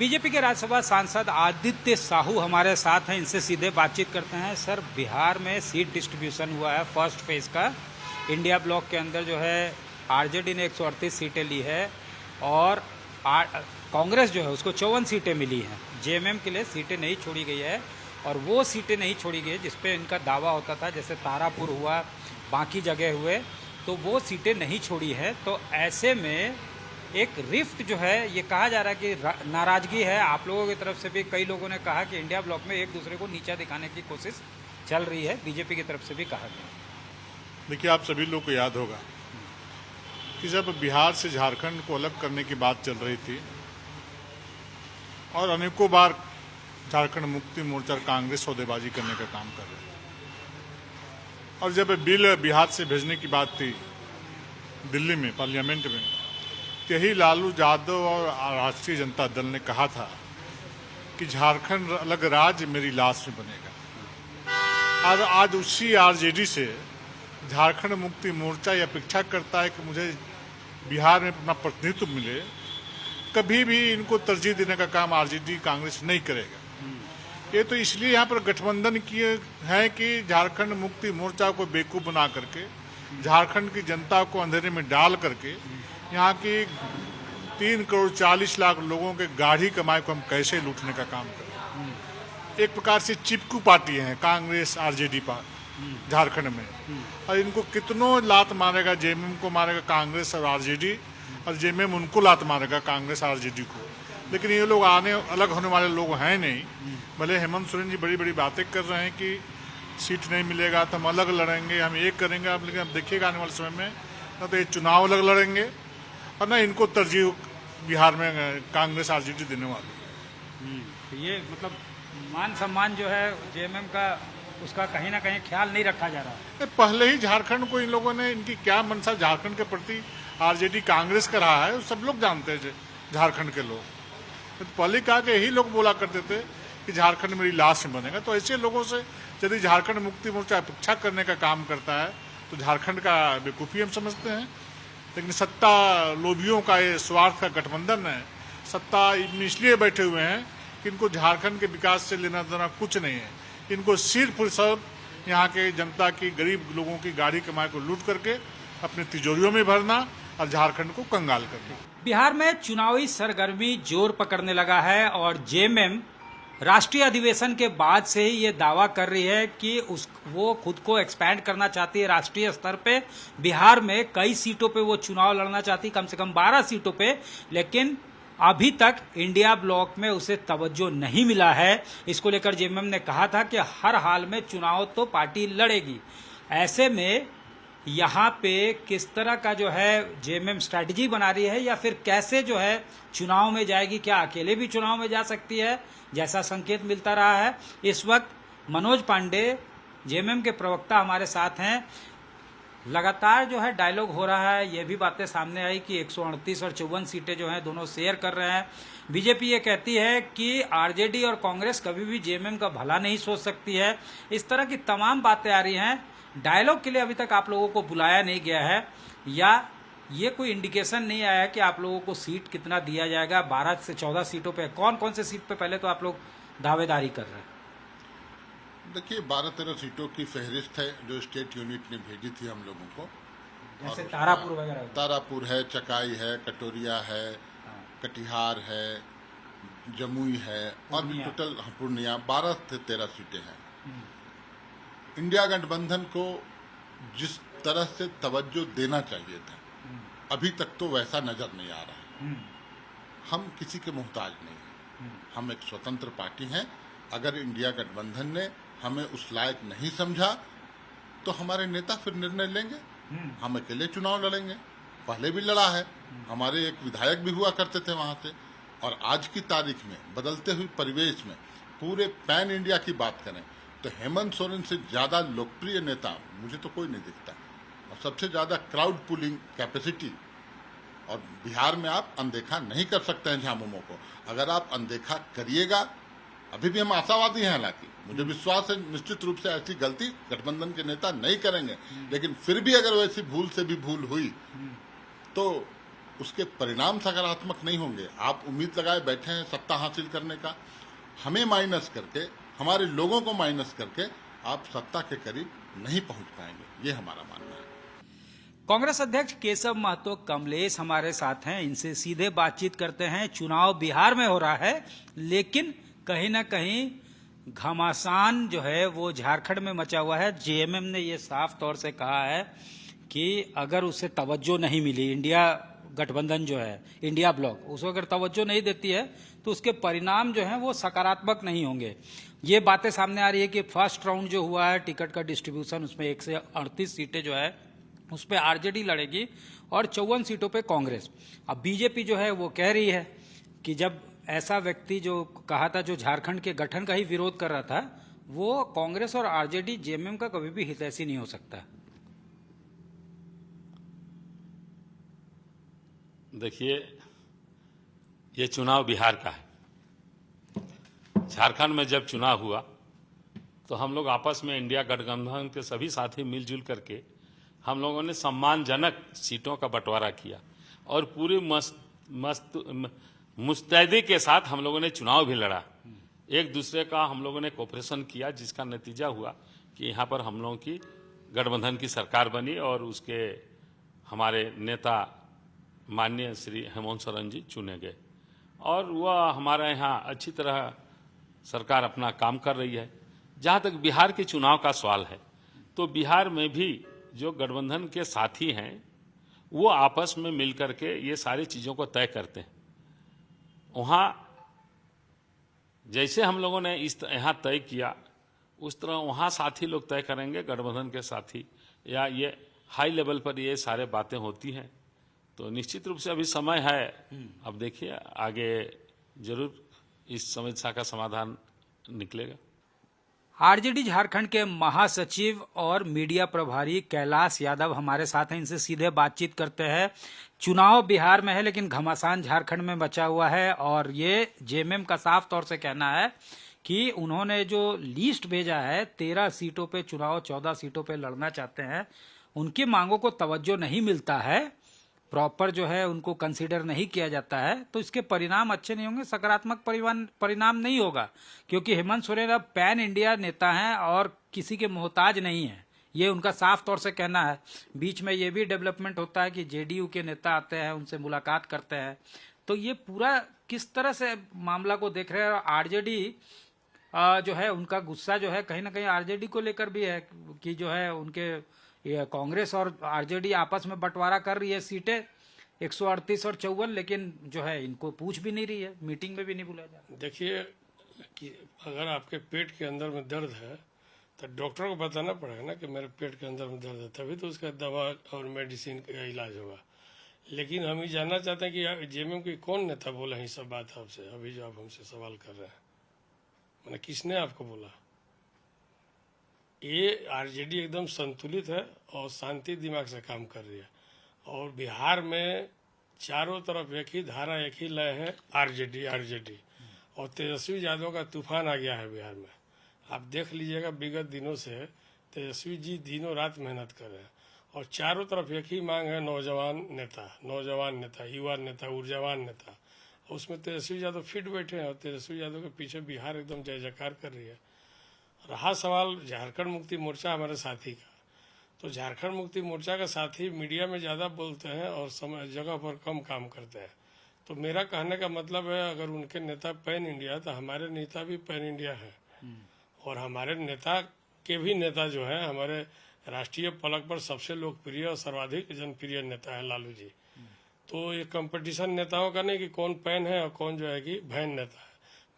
BJP के राज्यसभा सांसद आदित्य साहू हमारे साथ हैं, इनसे सीधे बातचीत करते हैं। सर, बिहार में सीट डिस्ट्रीब्यूशन हुआ है फर्स्ट फेज का। इंडिया ब्लॉक के अंदर जो है आरजेडी ने 138 सीटें ली है और कांग्रेस जो है उसको 54 सीटें मिली हैं। जेएमएम के लिए सीटें नहीं छोड़ी गई है और वो सीटें नहीं छोड़ी गई जिस पे इनका दावा होता था, जैसे तारापुर हुआ, बाकी जगह हुए, तो वो सीटें नहीं छोड़ी है। तो ऐसे में एक रिफ्ट जो है, ये कहा जा रहा है कि नाराजगी है आप लोगों की तरफ से भी। कई लोगों ने कहा कि इंडिया ब्लॉक में एक दूसरे को नीचा दिखाने की कोशिश चल रही है, बीजेपी की तरफ से भी कहा गया। देखिए, आप सभी लोग को याद होगा कि जब बिहार से झारखंड को अलग करने की बात चल रही थी और अनेकों बार झारखंड मुक्ति मोर्चा और कांग्रेस सौदेबाजी करने का काम कर रहे थे, और जब बिल बिहार से भेजने की बात थी दिल्ली में पार्लियामेंट में, यही लालू यादव और राष्ट्रीय जनता दल ने कहा था कि झारखंड अलग राज्य मेरी लाश में बनेगा। और आज उसी आरजेडी से झारखंड मुक्ति मोर्चा ये अपेक्षा करता है कि मुझे बिहार में अपना प्रतिनिधित्व मिले। कभी भी इनको तरजीह देने का काम आरजेडी कांग्रेस नहीं करेगा। ये तो इसलिए यहाँ पर गठबंधन किए हैं कि झारखंड मुक्ति मोर्चा को बेवकूफ बना करके, झारखंड की जनता को अंधेरे में डाल करके, यहाँ की 3 करोड़ 40 लाख लोगों के गाढ़ी कमाई को हम कैसे लूटने का काम करें। एक प्रकार से चिपकू पार्टी है कांग्रेस आरजेडी झारखंड में, और इनको कितनों लात मारेगा, जेएमएम को मारेगा कांग्रेस और आरजेडी, और जेएमएम उनको लात मारेगा कांग्रेस आरजेडी को। लेकिन ये लोग अलग होने वाले लोग हैं नहीं। भले हेमंत सोरेन जी बड़ी बड़ी बातें कर रहे हैं कि सीट नहीं मिलेगा तो हम अलग लड़ेंगे, हम एक करेंगे, आप लेकिन अब देखिएगा आने वाले समय में ना तो ये चुनाव अलग लड़ेंगे और ना इनको तरजीह बिहार में कांग्रेस आरजेडी देने वाली है। ये मतलब मान सम्मान जो है जेएमएम का, उसका कहीं ना कहीं ख्याल नहीं रखा जा रहा है। पहले ही झारखंड को इन लोगों ने, इनकी क्या मनसा झारखंड के प्रति आरजेडी कांग्रेस का रहा है, सब लोग जानते हैं झारखंड के लोग। तो पहले कहा कि यही लोग बोला करते थे कि झारखंड मेरी लाश में बनेगा। तो ऐसे लोगों से यदि झारखंड मुक्ति मोर्चा अपेक्षा करने का काम करता है तो झारखंड का बेवकूफ़ी हम समझते हैं। लेकिन सत्ता लोभियों का ये स्वार्थ का गठबंधन है। सत्ता इसलिए बैठे हुए हैं कि इनको झारखंड के विकास से लेना देना कुछ नहीं है। इनको सिर्फ यहाँ के जनता की, गरीब लोगों की गाढ़ी कमाई को लूट करके अपनी तिजोरियों में भरना और झारखंड को कंगाल करना। बिहार में चुनावी सरगर्मी जोर पकड़ने लगा है और जेएमएम राष्ट्रीय अधिवेशन के बाद से ही ये दावा कर रही है कि वो खुद को एक्सपैंड करना चाहती है राष्ट्रीय स्तर पे। बिहार में कई सीटों पे वो चुनाव लड़ना चाहती है, कम से कम 12 सीटों पे, लेकिन अभी तक इंडिया ब्लॉक में उसे तवज्जो नहीं मिला है। इसको लेकर जेएमएम ने कहा था कि हर हाल में चुनाव तो पार्टी लड़ेगी। ऐसे में यहाँ पे किस तरह का जो है जेएमएम स्ट्रैटेजी बना रही है या फिर कैसे जो है चुनाव में जाएगी? क्या अकेले भी चुनाव में जा सकती है, जैसा संकेत मिलता रहा है? इस वक्त मनोज पांडे जेएमएम के प्रवक्ता हमारे साथ हैं। लगातार जो है डायलॉग हो रहा है, ये भी बातें सामने आई कि 138 और 54 सीटें जो हैं दोनों शेयर कर रहे हैं। बीजेपी ये कहती है कि आरजेडी और कांग्रेस कभी भी जेएमएम का भला नहीं सोच सकती है। इस तरह की तमाम बातें आ रही हैं। डायलॉग के लिए अभी तक आप लोगों को बुलाया नहीं गया है या ये कोई इंडिकेशन नहीं आया है कि आप लोगों को सीट कितना दिया जाएगा? 12 से 14 सीटों पे कौन कौन से सीट पे पहले तो आप लोग दावेदारी कर रहे हैं? देखिए, 12-13 सीटों की फहरिस्त है जो स्टेट यूनिट ने भेजी थी हम लोगों को। जैसे तारापुर वगैरह, तारापुर है, चकाई है, कटोरिया है, कटिहार है, जमुई है और भी टोटल पूर्णिया 12 से 13 सीटें हैं। इंडिया गठबंधन को जिस तरह से तवज्जो देना चाहिए था अभी तक तो वैसा नजर नहीं आ रहा है। हम किसी के मोहताज नहीं हैं। हम एक स्वतंत्र पार्टी हैं। अगर इंडिया गठबंधन ने हमें उस लायक नहीं समझा तो हमारे नेता फिर निर्णय लेंगे। हम अकेले चुनाव लड़ेंगे, पहले भी लड़ा है। हमारे एक विधायक भी हुआ करते थे वहां से। और आज की तारीख में बदलते हुए परिवेश में पूरे पैन इंडिया की बात करें तो हेमंत सोरेन से ज्यादा लोकप्रिय नेता मुझे तो कोई नहीं दिखता, और सबसे ज्यादा क्राउड पुलिंग कैपेसिटी। और बिहार में आप अनदेखा नहीं कर सकते हैं झामुमो को। अगर आप अनदेखा करिएगा, अभी भी हम आशावादी हैं, हालांकि मुझे विश्वास है निश्चित रूप से ऐसी गलती गठबंधन के नेता नहीं करेंगे, लेकिन फिर भी अगर वैसी भूल से भी भूल हुई तो उसके परिणाम सकारात्मक नहीं होंगे। आप उम्मीद लगाए बैठे हैं सत्ता हासिल करने का, हमें माइनस करके, हमारे लोगों को माइनस करके आप सत्ता के करीब नहीं पहुंच पाएंगे, ये हमारा मानना है। कांग्रेस अध्यक्ष केशव महतो कमलेश हमारे साथ हैं, इनसे सीधे बातचीत करते हैं। चुनाव बिहार में हो रहा है, लेकिन कहीं ना कहीं घमासान जो है वो झारखंड में मचा हुआ है। जेएमएम ने ये साफ तौर से कहा है कि अगर उसे तवज्जो नहीं मिली, इंडिया गठबंधन जो है, इंडिया ब्लॉक, उसको अगर तवज्जो नहीं देती है तो उसके परिणाम जो हैं वो सकारात्मक नहीं होंगे। ये बातें सामने आ रही है कि फर्स्ट राउंड जो हुआ है टिकट का डिस्ट्रीब्यूशन, उसमें 138 सीटें जो है उस पर आरजेडी लड़ेगी और 54 सीटों पे कांग्रेस। अब बीजेपी जो है वो कह रही है कि जब ऐसा व्यक्ति जो कहा था, जो झारखंड के गठन का ही विरोध कर रहा था, वो कांग्रेस और आरजेडी जेएमएम का कभी भी हितैषी नहीं हो सकता। देखिए, ये चुनाव बिहार का है। झारखंड में जब चुनाव हुआ तो हम लोग आपस में इंडिया गठबंधन के सभी साथी मिलजुल करके हम लोगों ने सम्मानजनक सीटों का बंटवारा किया और पूरी मुस्तैदी के साथ हम लोगों ने चुनाव भी लड़ा। एक दूसरे का हम लोगों ने कोऑपरेशन किया, जिसका नतीजा हुआ कि यहाँ पर हम लोगों की गठबंधन की सरकार बनी और उसके हमारे नेता माननीय श्री हेमंत सोरेन जी चुने गए और वह हमारे यहाँ अच्छी तरह सरकार अपना काम कर रही है। जहाँ तक बिहार के चुनाव का सवाल है, तो बिहार में भी जो गठबंधन के साथी हैं वो आपस में मिलकर के ये सारी चीज़ों को तय करते हैं। वहाँ जैसे हम लोगों ने यहाँ तय किया, उस तरह वहाँ साथी लोग तय करेंगे, गठबंधन के साथी, या ये हाई लेवल पर ये सारे बातें होती हैं। तो निश्चित रूप से अभी समय है, अब देखिए आगे जरूर इस समस्या का समाधान निकलेगा। आरजेडी झारखंड के महासचिव और मीडिया प्रभारी कैलाश यादव हमारे साथ हैं, इनसे सीधे बातचीत करते हैं। चुनाव बिहार में है लेकिन घमासान झारखंड में बचा हुआ है और ये जेएमएम का साफ तौर से कहना है कि उन्होंने जो लिस्ट भेजा है 13 सीटों पे चुनाव, 14 सीटों पे लड़ना चाहते हैं, उनकी मांगों को तवज्जो नहीं मिलता है, प्रॉपर जो है उनको कंसीडर नहीं किया जाता है, तो इसके परिणाम अच्छे नहीं होंगे, सकारात्मक परिणाम नहीं होगा। क्योंकि हेमंत सोरेन अब पैन इंडिया नेता हैं और किसी के मोहताज नहीं है, ये उनका साफ तौर से कहना है। बीच में ये भी डेवलपमेंट होता है कि जेडीयू के नेता आते हैं, उनसे मुलाकात करते हैं। तो ये पूरा किस तरह से मामला को देख रहे हैं। आरजेडी जो है उनका गुस्सा जो है कहीं ना कहीं आरजेडी को लेकर भी है कि जो है उनके कांग्रेस और आरजेडी आपस में बंटवारा कर रही है सीटें 138 और 54, लेकिन जो है इनको पूछ भी नहीं रही है, मीटिंग में भी नहीं बुलाया जा। देखिए कि अगर आपके पेट के अंदर में दर्द है तो डॉक्टर को बताना पड़ेगा ना कि मेरे पेट के अंदर में दर्द है, तभी तो उसका दवा और मेडिसिन का इलाज होगा। लेकिन हम ये जानना चाहते हैं कि जेएमएम की कौन नेता बोला है ये सब बात आपसे, अभी जो आप हमसे सवाल कर रहे हैं, मैंने किसने आपको बोला? ये आरजेडी एकदम संतुलित है और शांति दिमाग से काम कर रही है और बिहार में चारों तरफ एक ही धारा, एक ही लय है, आरजेडी और तेजस्वी यादव का तूफान आ गया है बिहार में। आप देख लीजिएगा विगत दिनों से तेजस्वी जी दिनों रात मेहनत कर रहे हैं और चारों तरफ एक ही मांग है, नौजवान नेता, युवा नेता, ऊर्जावान नेता। उसमें तेजस्वी यादव फिट बैठे हैं और तेजस्वी यादव के पीछे बिहार एकदम जय जयकार कर रही है। रहा सवाल झारखंड मुक्ति मोर्चा हमारे साथी का, तो झारखंड मुक्ति मोर्चा का साथी मीडिया में ज़्यादा बोलते हैं और समय जगह पर कम काम करते हैं। तो मेरा कहने का मतलब है अगर उनके नेता पैन इंडिया तो हमारे नेता भी पैन इंडिया है और हमारे नेता के भी नेता जो है हमारे राष्ट्रीय पलक पर सबसे लोकप्रिय और सर्वाधिक जनप्रिय नेता है लालू जी। तो ये कंपटीशन नेताओं का नहीं कि कौन पैन है और कौन जो है कि भैन नेता है।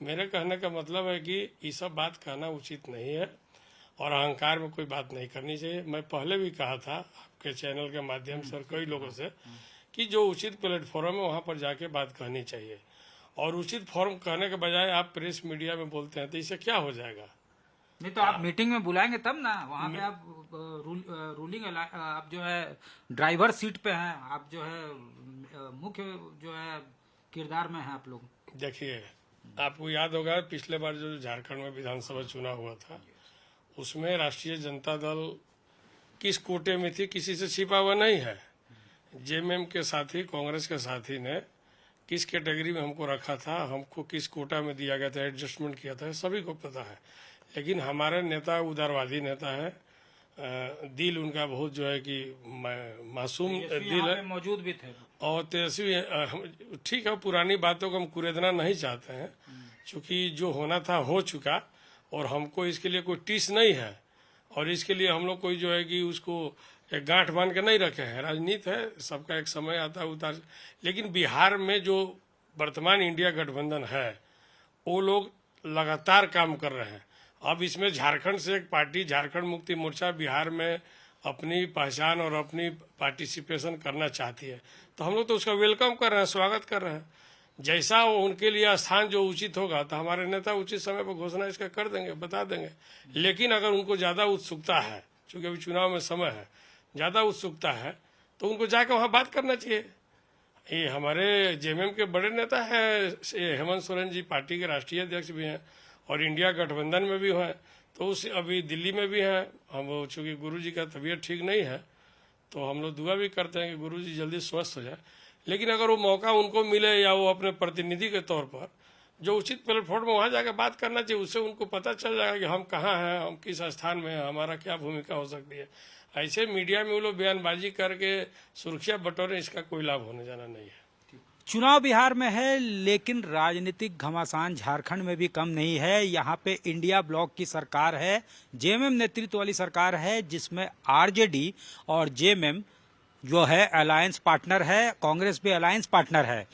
मेरे कहने का मतलब है कि ये सब बात कहना उचित नहीं है और अहंकार में कोई बात नहीं करनी चाहिए। मैं पहले भी कहा था आपके चैनल के माध्यम से और कई लोगों से कि जो उचित प्लेटफॉर्म है वहाँ पर जाके बात कहनी चाहिए और उचित फॉर्म कहने के बजाय आप प्रेस मीडिया में बोलते हैं तो इससे क्या हो जाएगा? नहीं तो आप मीटिंग में बुलाएंगे तब ना, वहाँ पे आप रूलिंग आप जो है ड्राइवर सीट पे हैं, आप जो है मुख्य जो है किरदार में हैं आप लोग। देखिए आपको याद होगा पिछले बार जो झारखंड में विधानसभा चुनाव हुआ था उसमें राष्ट्रीय जनता दल किस कोटे में थी, किसी से छिपा हुआ नहीं है। जेएमएम के साथी, कांग्रेस के साथी ने किस कैटेगरी में हमको रखा था, हमको किस कोटा में दिया गया था, एडजस्टमेंट किया था, सभी को पता है। लेकिन हमारे नेता उदारवादी नेता है, दिल उनका बहुत जो है कि मासूम दिल है, मौजूद भी थे और तेजस्वी ठीक है, पुरानी बातों को हम कुरेदना नहीं चाहते हैं, क्योंकि जो होना था हो चुका, और हमको इसके लिए कोई टीस नहीं है, और इसके लिए हम लोग कोई जो है कि उसको एक गांठ बांध के नहीं रखे हैं। राजनीति है, सबका एक समय आता है उतार। लेकिन बिहार में जो वर्तमान इंडिया गठबंधन है, वो लोग लगातार काम कर रहे हैं। अब इसमें झारखंड से एक पार्टी, झारखंड मुक्ति मोर्चा, बिहार में अपनी पहचान और अपनी पार्टिसिपेशन करना चाहती है, तो हम लोग तो उसका वेलकम कर रहे हैं, स्वागत कर रहे हैं। जैसा वो उनके लिए स्थान जो उचित होगा, तो हमारे नेता उचित समय पर घोषणा इसका कर देंगे, बता देंगे। लेकिन अगर उनको ज्यादा उत्सुकता है, क्योंकि अभी चुनाव में समय है, ज्यादा उत्सुकता है, तो उनको जाकर वहां बात करना चाहिए। ये हमारे जेएमएम के बड़े नेता है, हेमंत सोरेन जी पार्टी के राष्ट्रीय अध्यक्ष भी हैं, और इंडिया गठबंधन में भी है, तो उस अभी दिल्ली में भी हैं। हम चूंकि गुरुजी का तबीयत ठीक नहीं है, तो हम लोग दुआ भी करते हैं कि गुरुजी जल्दी स्वस्थ हो जाए। लेकिन अगर वो मौका उनको मिले, या वो अपने प्रतिनिधि के तौर पर जो उचित प्लेटफॉर्म में वहां जाकर बात करना चाहिए, उससे उनको पता चल जाएगा कि हम कहाँ हैं, हम किस स्थान में हैं, हमारा क्या भूमिका हो सकती है। ऐसे मीडिया में वो लोग बयानबाजी करके सुरक्षा बटोरे, इसका कोई लाभ होने जाना नहीं है। चुनाव बिहार में है, लेकिन राजनीतिक घमासान झारखंड में भी कम नहीं है। यहाँ पे इंडिया ब्लॉक की सरकार है, जेएमएम नेतृत्व वाली सरकार है, जिसमें आरजेडी और जेएमएम जो है अलायंस पार्टनर है, कांग्रेस भी अलायंस पार्टनर है।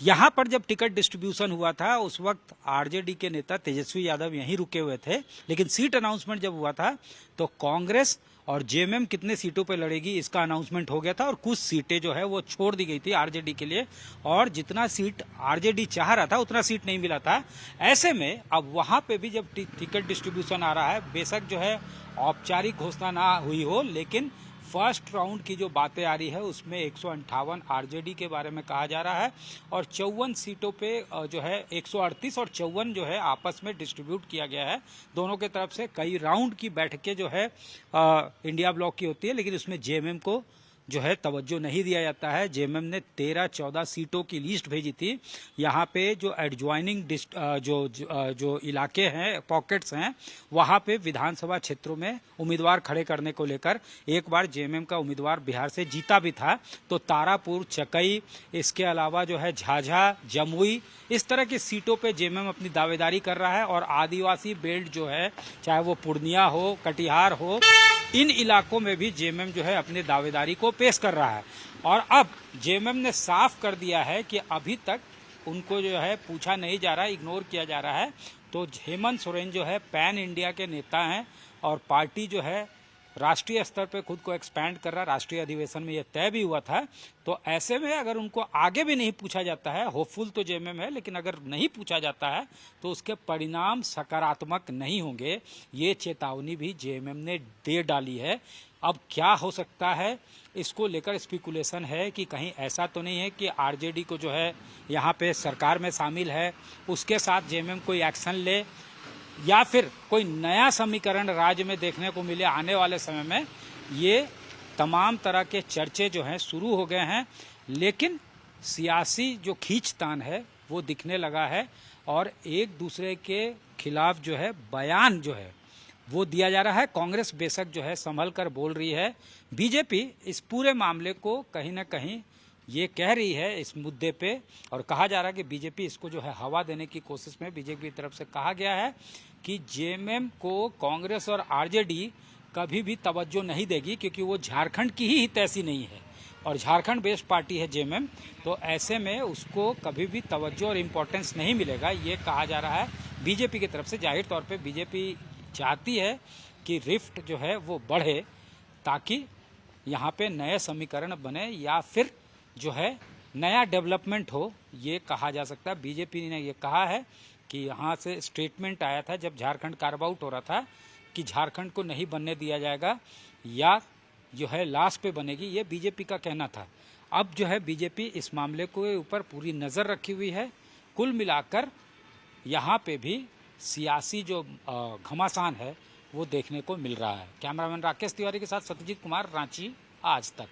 यहाँ पर जब टिकट डिस्ट्रीब्यूशन हुआ था, उस वक्त आरजेडी के नेता तेजस्वी यादव यहीं रुके हुए थे, लेकिन सीट अनाउंसमेंट जब हुआ था तो कांग्रेस और जेएमएम कितने सीटों पे लड़ेगी इसका अनाउंसमेंट हो गया था, और कुछ सीटें जो है वो छोड़ दी गई थी आरजेडी के लिए, और जितना सीट आरजेडी चाह रहा था उतना सीट नहीं मिला था। ऐसे में अब वहां पे भी जब टिकट डिस्ट्रीब्यूशन आ रहा है, बेशक जो है औपचारिक घोषणा ना हुई हो, लेकिन फर्स्ट राउंड की जो बातें आ रही है उसमें 158 आरजेडी के बारे में कहा जा रहा है, और 54 सीटों पे जो है 138 और 54 जो है आपस में डिस्ट्रीब्यूट किया गया है। दोनों के तरफ से कई राउंड की बैठकें जो है इंडिया ब्लॉक की होती है, लेकिन उसमें जेएमएम को जो है तवज्जो नहीं दिया जाता है। जेएमएम ने 13-14 सीटों की लिस्ट भेजी थी। यहाँ पे जो एडजॉइनिंग जो इलाके हैं, पॉकेट्स हैं, वहाँ पे विधानसभा क्षेत्रों में उम्मीदवार खड़े करने को लेकर एक बार जेएमएम का उम्मीदवार बिहार से जीता भी था, तो तारापुर, चकई, इसके अलावा जो है झाझा, जमुई, इस तरह की सीटों पे जेएमएम अपनी दावेदारी कर रहा है। और आदिवासी बेल्ट जो है, चाहे वो पूर्णिया हो, कटिहार हो, इन इलाकों में भी जेएमएम जो है अपनी दावेदारी को पेश कर रहा है। और अब जेएमएम ने साफ कर दिया है कि अभी तक उनको जो है पूछा नहीं जा रहा है, इग्नोर किया जा रहा है। तो हेमंत सोरेन जो है पैन इंडिया के नेता हैं, और पार्टी जो है राष्ट्रीय स्तर पे खुद को एक्सपैंड कर रहा है। राष्ट्रीय अधिवेशन में यह तय भी हुआ था। तो ऐसे में अगर उनको आगे भी नहीं पूछा जाता है, होपफुल तो जेएमएम है, लेकिन अगर नहीं पूछा जाता है तो उसके परिणाम सकारात्मक नहीं होंगे। ये चेतावनी भी जेएमएम ने दे डाली है। अब क्या हो सकता है, इसको लेकर स्पेकुलेशन है कि कहीं ऐसा तो नहीं है कि आरजेडी को जो है यहाँ पे सरकार में शामिल है, उसके साथ जेएमएम कोई एक्शन ले, या फिर कोई नया समीकरण राज्य में देखने को मिले आने वाले समय में। ये तमाम तरह के चर्चे जो हैं शुरू हो गए हैं, लेकिन सियासी जो खींचतान है वो दिखने लगा है, और एक दूसरे के खिलाफ जो है बयान जो है वो दिया जा रहा है। कांग्रेस बेशक जो है संभल कर बोल रही है, बीजेपी इस पूरे मामले को कहीं ना कहीं ये कह रही है इस मुद्दे पे, और कहा जा रहा है कि बीजेपी इसको जो है हवा देने की कोशिश में, बीजेपी की तरफ से कहा गया है कि जेएमएम को कांग्रेस और आरजेडी कभी भी तवज्जो नहीं देगी, क्योंकि वो झारखंड की ही हितैषी नहीं है, और झारखंड बेस्ड पार्टी है जेएमएम। तो ऐसे में उसको कभी भी तवज्जो और इम्पोर्टेंस नहीं मिलेगा, ये कहा जा रहा है बीजेपी की तरफ से। जाहिर तौर पर बीजेपी चाहती है कि रिफ्ट जो है वो बढ़े, ताकि यहाँ पे नए समीकरण बने, या फिर जो है नया डेवलपमेंट हो, ये कहा जा सकता है। बीजेपी ने ये कहा है कि यहाँ से स्टेटमेंट आया था जब झारखंड कार्व आउट हो रहा था कि झारखंड को नहीं बनने दिया जाएगा, या जो है लास्ट पे बनेगी, ये बीजेपी का कहना था। अब जो है बीजेपी इस मामले के ऊपर पूरी नज़र रखी हुई है। कुल मिलाकर यहाँ पे भी सियासी जो घमासान है वो देखने को मिल रहा है। कैमरामैन राकेश तिवारी के साथ सत्यजीत कुमार, रांची, आज तक।